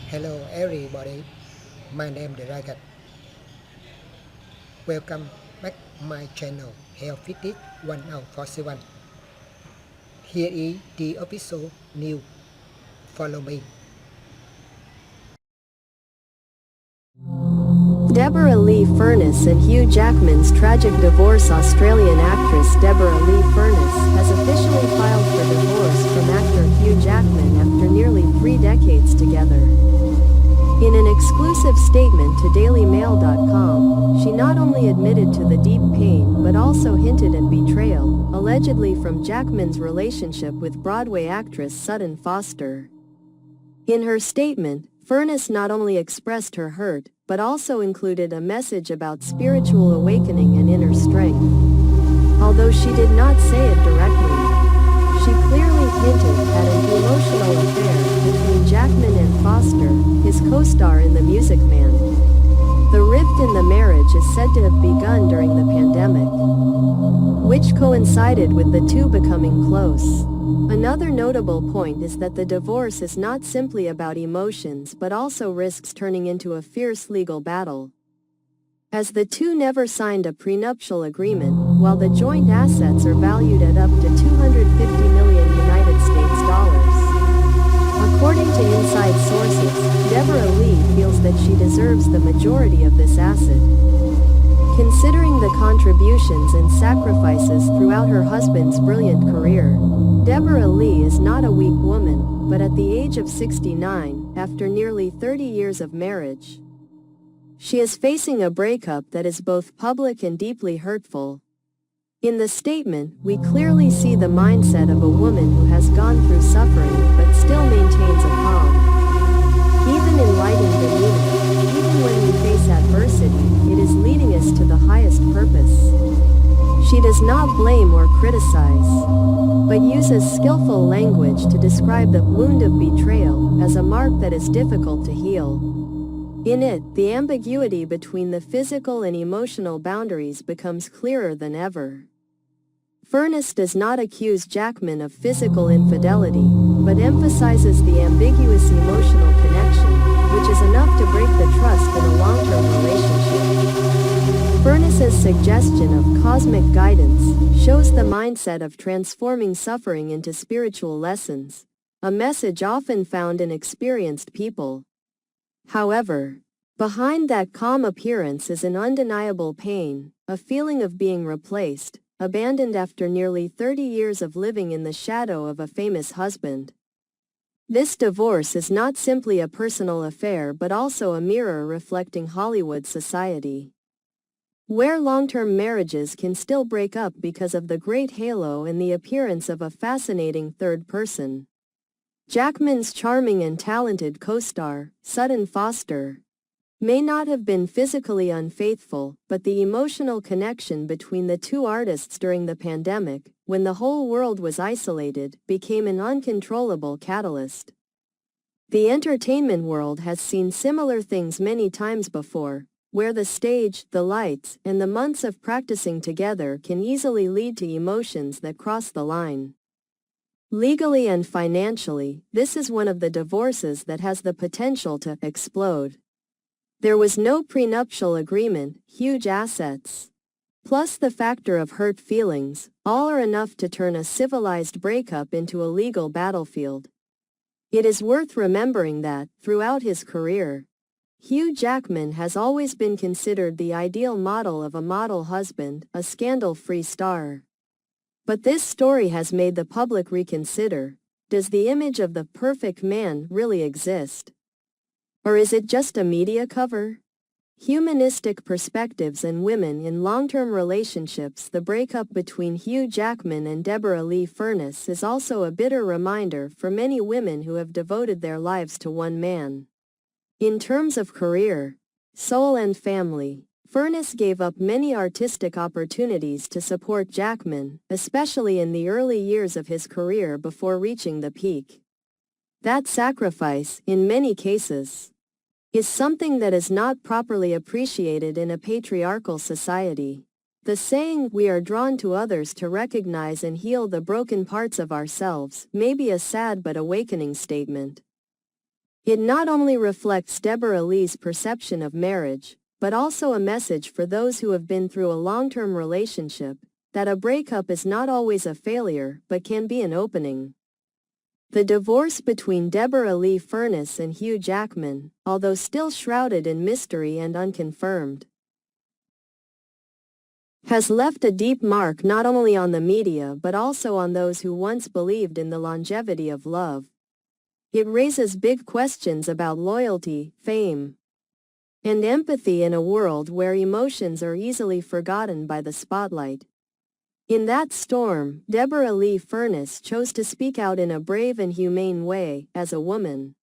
Hello everybody, my name is Dragon. Welcome back my channel Health Fitness 1047. Here is the episode new. Follow me. Deborra-Lee Furness and Hugh Jackman's tragic divorce. Australian actress Deborra-Lee Furness has officially filed for divorce from actor Hugh Jackman after nearly 3 decades together. In an exclusive statement to dailymail.com, she not only admitted to the deep pain but also hinted at betrayal, allegedly from Jackman's relationship with Broadway actress Sutton Foster. In her statement, Furness not only expressed her hurt, but also included a message about spiritual awakening and inner strength. Although she did not say it directly, she clearly hinted at an emotional affair between Jackman and Foster, his co-star in The Music Man. The rift in the marriage is said to have begun during the pandemic, which coincided with the two becoming close. Another notable point is that the divorce is not simply about emotions but also risks turning into a fierce legal battle, as the two never signed a prenuptial agreement, while the joint assets are valued at up to $250 million United States dollars. According to inside sources, Deborra-Lee feels that she deserves the majority of this asset. Considering the contributions and sacrifices throughout her husband's brilliant career, Deborra-Lee is not a weak woman, but at the age of 69, after nearly 30 years of marriage, she is facing a breakup that is both public and deeply hurtful. In the statement, we clearly see the mindset of a woman who has gone through suffering but still maintains a calm, even enlightened demeanor. Even when we face adversity, it is leading us to the highest purpose. She does not blame or criticize, but uses skillful language to describe the wound of betrayal as a mark that is difficult to heal. In it, the ambiguity between the physical and emotional boundaries becomes clearer than ever. Furness does not accuse Jackman of physical infidelity, but emphasizes the ambiguous emotional connection, which is enough to break the trust in a long-term relationship. Furness's suggestion of cosmic guidance shows the mindset of transforming suffering into spiritual lessons, a message often found in experienced people. However, behind that calm appearance is an undeniable pain, a feeling of being replaced, abandoned after nearly 30 years of living in the shadow of a famous husband. This divorce is not simply a personal affair but also a mirror reflecting Hollywood society, where long-term marriages can still break up because of the great halo and the appearance of a fascinating third person. Jackman's charming and talented co-star, Sutton Foster, may not have been physically unfaithful, but the emotional connection between the two artists during the pandemic, when the whole world was isolated, became an uncontrollable catalyst. The entertainment world has seen similar things many times before, where the stage, the lights, and the months of practicing together can easily lead to emotions that cross the line. Legally and financially, this is one of the divorces that has the potential to explode. There was no prenuptial agreement, huge assets, plus the factor of hurt feelings, all are enough to turn a civilized breakup into a legal battlefield. It is worth remembering that, throughout his career, Hugh Jackman has always been considered the ideal model of a model husband, a scandal-free star. But this story has made the public reconsider: does the image of the perfect man really exist? Or is it just a media cover? Humanistic perspectives and women in long-term relationships. The breakup between Hugh Jackman and Deborra-Lee Furness is also a bitter reminder for many women who have devoted their lives to one man. In terms of career, soul and family, Furness gave up many artistic opportunities to support Jackman, especially in the early years of his career before reaching the peak. That sacrifice, in many cases, is something that is not properly appreciated in a patriarchal society. The saying, "we are drawn to others to recognize and heal the broken parts of ourselves," may be a sad but awakening statement. It not only reflects Deborra-Lee's perception of marriage, but also a message for those who have been through a long-term relationship, that a breakup is not always a failure but can be an opening. The divorce between Deborra-Lee Furness and Hugh Jackman, although still shrouded in mystery and unconfirmed, has left a deep mark not only on the media but also on those who once believed in the longevity of love. It raises big questions about loyalty, fame, and empathy in a world where emotions are easily forgotten by the spotlight. In that storm, Deborra-Lee Furness chose to speak out in a brave and humane way, as a woman.